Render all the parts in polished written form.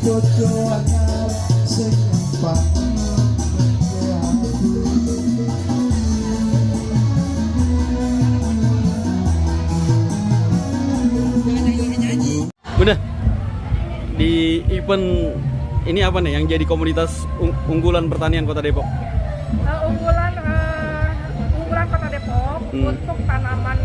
bodoh anyar sing nyempang. Bunda, di event ini apa nih yang jadi komunitas unggulan pertanian Kota Depok? Unggulan Kota Depok untuk tanaman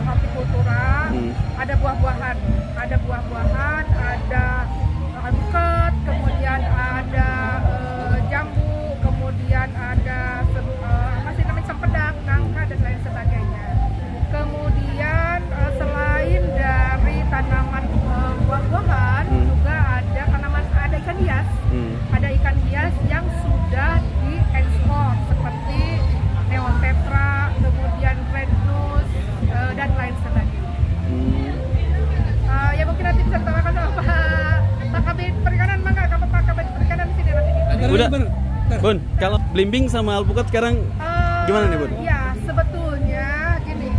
hortikultura, ada buah-buahan, ada alpukat, kemudian ada jambu, kemudian ada cempedak, nangka dan lain sebagainya. Kemudian selain dari tanaman buah-buahan, juga ada ikan hias. Ada ikan hias yang sudah diekspor seperti neon tetra, kemudian red nose dan lain sebagainya. Ya mungkin nanti bisa ditambahkan sama Pak Kabid Perikanan, mangga Pak Kabid Perikanan di sini nanti. Udah, Bun, kalau belimbing sama alpukat sekarang gimana nih, Bun? Ya, sebetulnya gini,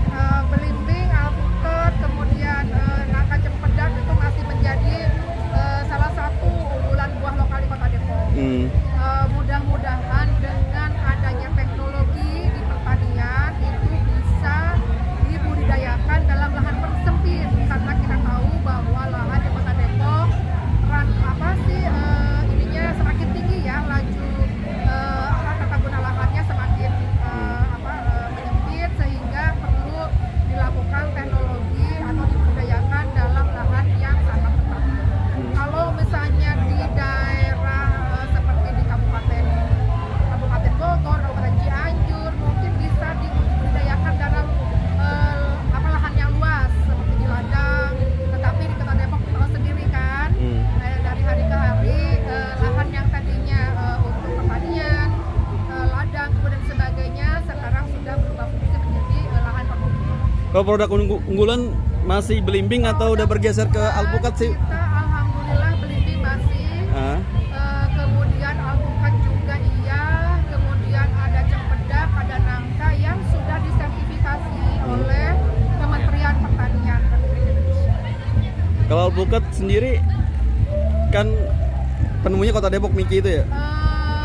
belimbing, alpukat, kemudian nangka cempedak itu masih menjadi salah satu unggulan buah lokal di Kota Depok. Mudah-mudahan dengan adanya teknologi di pertanian itu bisa dibudidayakan dalam lahan persempit, karena kita tahu bahwa lahan di Kota Depok semakin tinggi ya, laju tata guna lahannya semakin menyempit, sehingga perlu dilakukan teknologi atau dibudidayakan dalam lahan yang sangat ketat. Kalau misalnya di daerah seperti di Kabupaten Bogor, Kabupaten Cianjur, mungkin bisa dibudidayakan dalam lahan yang luas seperti di ladang. Tetapi di Kota Depok kita tahu sendiri kan, dari hari ke hari lahan yang tadinya untuk pertanian, ladang, kemudian sebagainya, sekarang sudah berubah fungsi menjadi lahan permukiman. Kalau produk unggulan masih belimbing atau udah bergeser ke alpukat sih? Kita alhamdulillah belimbing masih. Kemudian alpukat juga iya, kemudian ada cempedak, ada nangka yang sudah disertifikasi oleh Kementerian Pertanian Republik Indonesia. Kalau alpukat sendiri kan penemunya Kota Depok, Miki itu ya?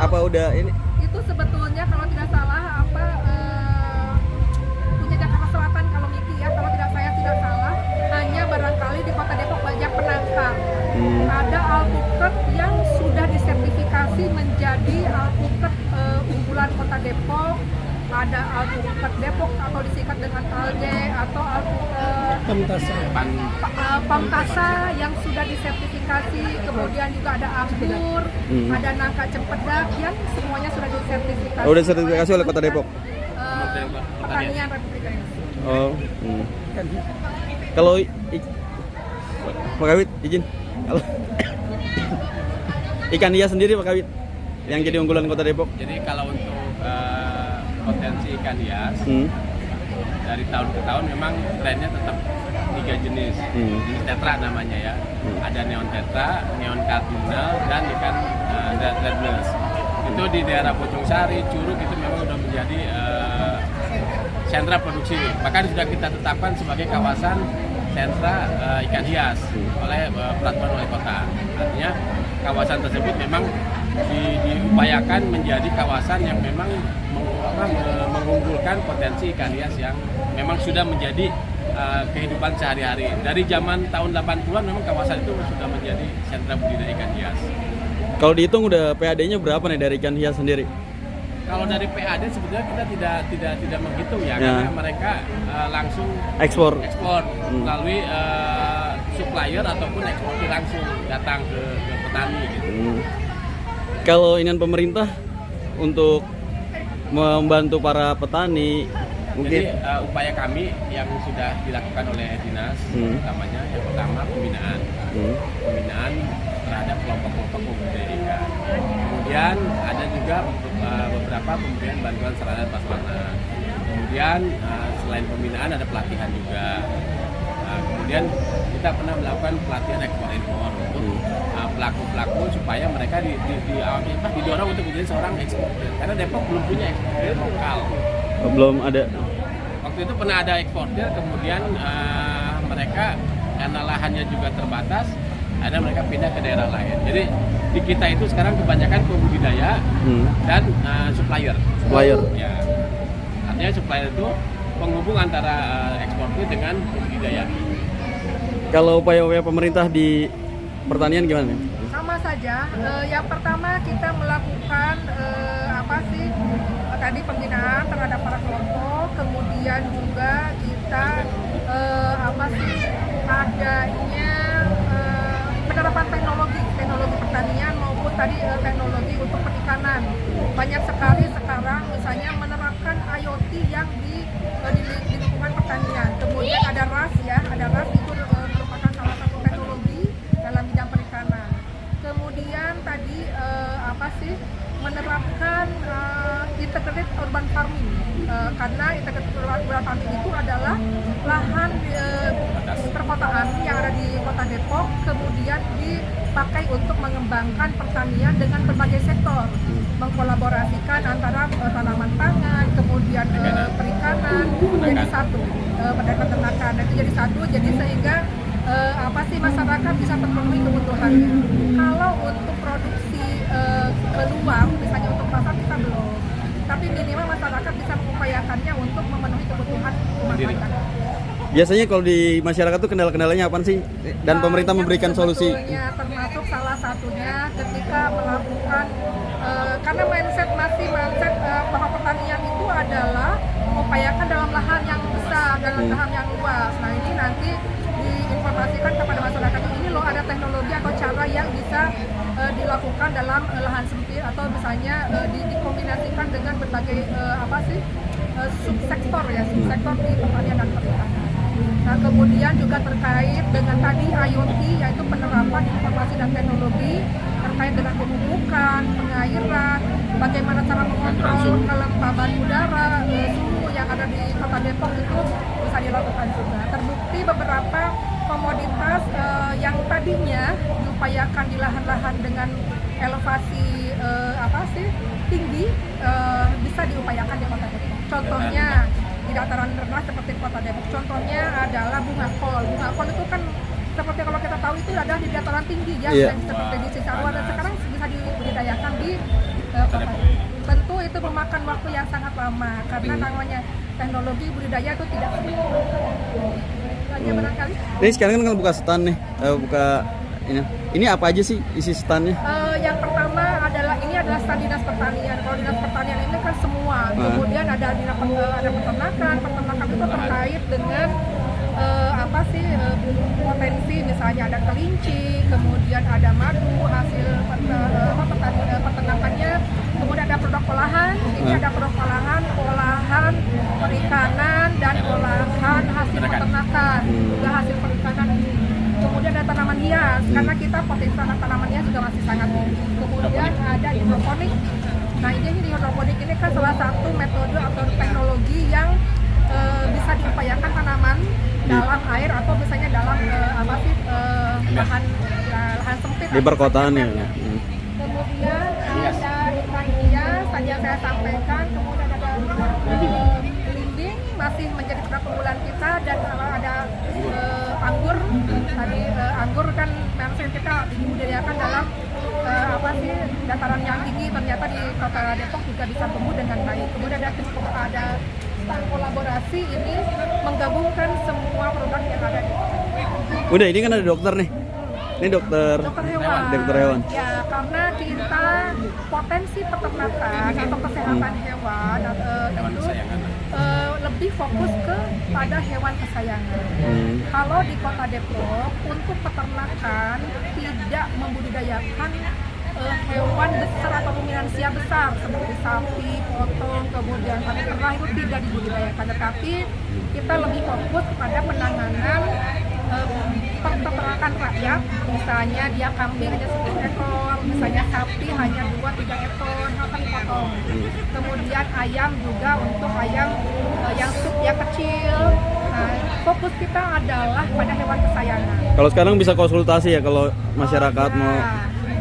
Apa udah ini? Itu sebetulnya kalau tidak salah punya Jakarta Selatan kalau Miki ya, kalau tidak salah, hanya barangkali di Kota Depok banyak penangkar. Ada alpukat yang sudah disertifikasi menjadi alpukat unggulan Kota Depok. Ada alpukat Depok atau disingkat dengan ALDE atau alpukat Pamtasa yang sudah disertifikasi, kemudian juga ada anggur, ada nangka cempedak yang semuanya sudah disertifikasi. Udah sertifikasi oleh Kota Depok. Pertanian Republik Indonesia. Oh. Kalau Pak Kabid izin. Kalau ikan hias sendiri Pak Kabid yang jadi unggulan Kota Depok. Jadi kalau untuk potensi ikan hias dari tahun ke tahun memang trennya tetap 3 jenis. Jenis tetra namanya ya. Ada neon tetra, neon cardinal, dan ikan red nose. Itu di daerah Bojong Sari, Curug itu memang sudah menjadi sentra produksi. Bahkan sudah kita tetapkan sebagai kawasan sentra ikan hias oleh peraturan wali kota. Artinya kawasan tersebut memang diupayakan menjadi kawasan yang memang mengunggulkan potensi ikan hias yang memang sudah menjadi kehidupan sehari-hari. Dari zaman tahun 80-an memang kawasan itu sudah menjadi sentra budidaya ikan hias. Kalau dihitung udah PAD-nya berapa nih dari ikan hias sendiri? Kalau dari PAD sebetulnya kita tidak menghitung ya, karena mereka langsung ekspor melalui supplier ataupun ekspor langsung datang ke petani gitu. Kalau inian pemerintah untuk membantu para petani mungkin. Jadi upaya kami yang sudah dilakukan oleh dinas utamanya yang pertama pembinaan terhadap kelompok-kelompok budidaya ikan. Kemudian ada juga beberapa pemberian bantuan sarana dan prasarana. Kemudian selain pembinaan ada pelatihan juga. Kemudian kita pernah melakukan pelatihan ekspor-impor untuk pelaku-pelaku supaya mereka didorong untuk menjadi seorang eksportir. Karena Depok belum punya eksportir lokal. Belum ada. Waktu itu pernah ada eksportir, kemudian mereka karena lahannya juga terbatas, ada mereka pindah ke daerah lain. Jadi di kita itu sekarang kebanyakan pembudidaya dan supplier. Supplier. Ya. Artinya supplier itu penghubung antara eksportir dengan pembudidaya. Kalau upaya-upaya pemerintah di pertanian gimana nih? Sama saja. Yang pertama kita melakukan tadi pembinaan terhadap para kelompok, kemudian juga kita adanya penerapan teknologi pertanian maupun tadi teknologi untuk perikanan. Banyak sekali sekarang misalnya menerapkan IoT yang di lingkungan pertanian. Kemudian ada RAS itu merupakan salah satu teknologi dalam bidang perikanan. Kemudian tadi menerapkan integrated urban farming, karena integrated urban farming itu adalah lahan perkotaan yang ada di Kota Depok, kemudian dipakai untuk mengembangkan pertanian dengan berbagai sektor, mengkolaborasikan antara tanaman pangan, kemudian perikanan, jadi satu, peternakan, itu jadi satu, jadi sehingga masyarakat bisa terpenuhi kebutuhannya. Kalau untuk produksi keluar, misalnya untuk pasar kita belum, tapi minimal masyarakat bisa mengupayakannya untuk memenuhi kebutuhan masyarakat. Biasanya kalau di masyarakat tuh kendala-kendalanya apa sih? Dan pemerintah memberikan solusi? Termasuk salah satunya ketika melakukan karena mindset bahwa pertanian itu adalah mengupayakan dalam lahan yang besar, dalam lahan yang luas. Nah ini nanti diinformasikan kepada masyarakat, ini loh ada teknologi atau cara yang bisa dilakukan dalam lahan sempit, atau misalnya dikombinasikan dengan berbagai subsektor di pertanian dan perikanan. Nah kemudian juga terkait dengan tadi IoT, yaitu penerapan informasi dan teknologi terkait dengan pemupukan, pengairan, bagaimana cara mengontrol kelembaban udara, suhu yang ada di Kota Depok itu bisa dilakukan juga. Terbukti beberapa komoditas yang tadinya diupayakan di lahan-lahan dengan elevasi tinggi bisa diupayakan di Kota Depok. Contohnya di dataran rendah seperti Kota Depok. Contohnya adalah bunga kol. Bunga kol itu kan seperti kalau kita tahu itu ada di dataran tinggi ya, seperti di Cisarua, dan sekarang bisa dibudidayakan di Kota Depok. Tentu itu memakan waktu yang sangat lama karena namanya teknologi budidaya itu tidak semua. Barangkali. Ini sekarang kan buka stand nih, ini apa aja sih isi standnya? Yang pertama adalah stand dinas pertanian. Kalau dinas pertanian ini kan semua. Kemudian ada peternakan itu terkait dengan potensi, misalnya ada kelinci, kemudian ada madu hasil peternakannya, kemudian ada produk olahan, ini ada produk olahan perikanan dan olahan hasil peternakan, juga hasil perikanan ini. Kemudian ada tanaman hias, karena kita potensi tanaman hias juga masih sangat tinggi. Kemudian ada hidroponik. Nah ini hidroponik ini kan salah satu metode atau teknologi yang bisa diupayakan tanaman dalam air atau misalnya dalam lahan sempit di perkotaan ya. Kemudian ada ikan hias tadi yang saya sampaikan, kemudian ada belimbing masih menjadi produk unggulan kita, dan ada anggur. Tadi anggur kan memang kita dibudidayakan dalam dataran yang tinggi, ternyata di Kota Depok juga bisa tumbuh dengan baik. Kemudian ada kolaborasi ini menggabungkan semua produk yang ada di Kota Depok. Udah, ini kan ada dokter nih. Ini dokter hewan. Dokter hewan. Ya, karena kita potensi peternakan atau kesehatan hewan itu lebih fokus pada hewan kesayangan. Kalau di Kota Depok untuk peternakan tidak membudidayakan hewan besar atau ruminansia besar seperti sapi, potong, kemudian sapi perah itu tidak dibudidayakan, tetapi kita lebih fokus pada penanganan peternakan rakyat. Misalnya dia kambing hanya 10 ekor, misalnya sapi hanya 2-3 ekor, akan dipotong. Kemudian ayam juga untuk ayam yang yang kecil. Nah, fokus kita adalah pada hewan kesayangan. Kalau sekarang bisa konsultasi ya kalau masyarakat mau.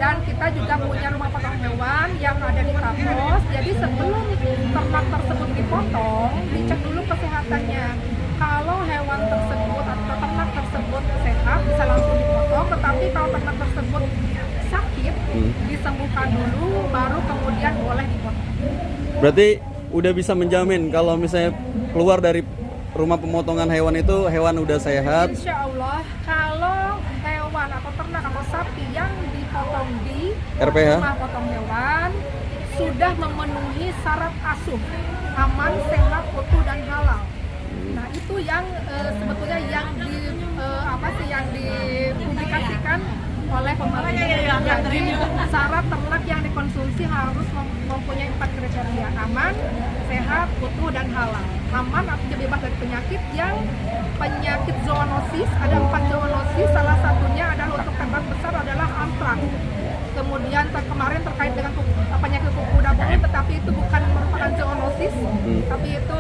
Dan kita juga punya rumah potong hewan yang ada di Kapos. Jadi sebelum ternak tersebut dipotong, dicek dulu kesehatannya. Kalau hewan tersebut atau ternak tersebut tersebut sehat bisa langsung dipotong, tetapi kalau ternak tersebut sakit disembuhkan dulu baru kemudian boleh dipotong. Berarti udah bisa menjamin kalau misalnya keluar dari rumah pemotongan hewan itu hewan udah sehat. Insya Allah kalau hewan atau ternak atau sapi yang dipotong di RPH rumah potong hewan sudah memenuhi syarat asuh, aman, sehat, utuh dan halal. Nah itu yang sebetulnya yang yang dipublikasikan oleh pemerintah. Jadi syarat ternak yang dikonsumsi harus mempunyai 4 kriteria: aman, sehat, utuh dan halal. Aman artinya bebas dari penyakit zoonosis. Ada 4 zoonosis, salah satunya adalah untuk ternak besar adalah antraks. Kemudian kemarin terkait dengan penyakit kuku dabohong, tetapi itu bukan merupakan zoonosis, tapi itu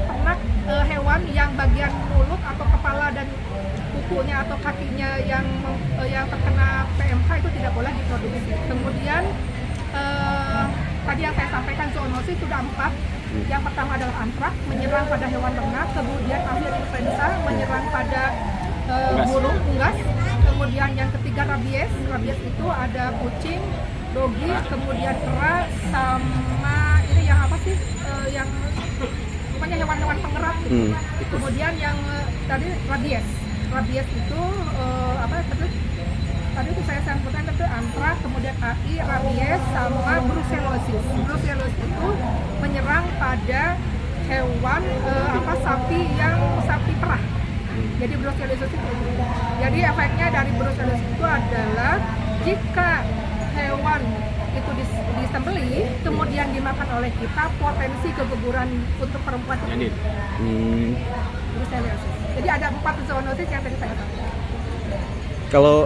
ternak hewan yang bagian mulut atau kepala dan kukunya atau kakinya yang terkena PMK itu tidak boleh diproduksi. Kemudian tadi yang saya sampaikan zoonosis sudah 4. Yang pertama adalah antraks, menyerang pada hewan ternak. Kemudian avian influenza, menyerang pada burung unggas. Kemudian yang ketiga rabies. Rabies itu ada kucing, dogi, kemudian kera, sama ini yang apa sih? Yang pokoknya hewan-hewan pengerat gitu. Kemudian yang tadi rabies. Rabies itu tadi itu saya sampaikan itu antraks, kemudian AI, rabies, sama brucellosis. Brucellosis itu menyerang pada hewan sapi perah. Jadi brucellosis itu. Jadi efeknya dari brucellosis itu adalah jika hewan itu disembelih kemudian dimakan oleh kita, potensi keguguran untuk perempuan itu. Brucellosis. Jadi ada 4 zoonosis yang tadi saya sampaikan. Kalau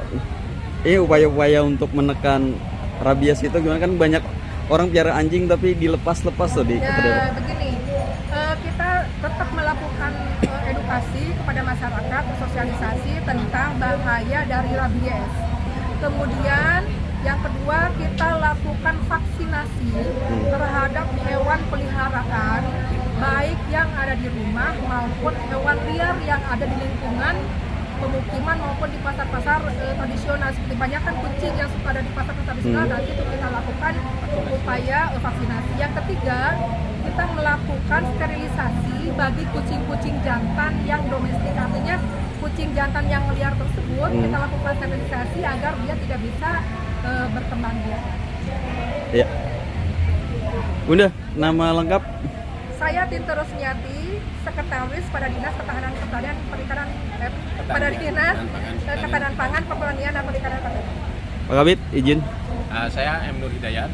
ini upaya-upaya untuk menekan rabies itu gimana, kan banyak orang piara anjing tapi dilepas-lepas tuh di begini, kita tetap melakukan edukasi kepada masyarakat, sosialisasi tentang bahaya dari rabies. Kemudian yang kedua, kita lakukan vaksinasi terhadap hewan peliharaan, baik yang ada di rumah maupun hewan liar yang ada di lingkungan pemukiman maupun di pasar-pasar tradisional. Seperti banyak kan kucing yang suka ada di pasar tradisional, dan itu kita lakukan upaya vaksinasi. Yang ketiga, kita melakukan sterilisasi bagi kucing-kucing jantan yang domestik. Artinya kucing jantan yang liar tersebut kita lakukan sterilisasi agar dia tidak bisa berkembang biak. Ya. Bunda, nama lengkap? Saya Tinto Rusmiati, Sekretaris pada Dinas Ketahanan Pertanian Perikanan pada Dinas Ketahanan Pangan, Pertanian dan Perikanan. Pak Kabid, izin. Saya M. Nur Hidayat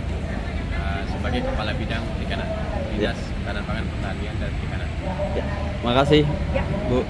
sebagai Kepala Bidang Perikanan Dinas Ketahanan Pangan, Pertanian dan Perikanan. Ya. Makasih, Ya. Bu.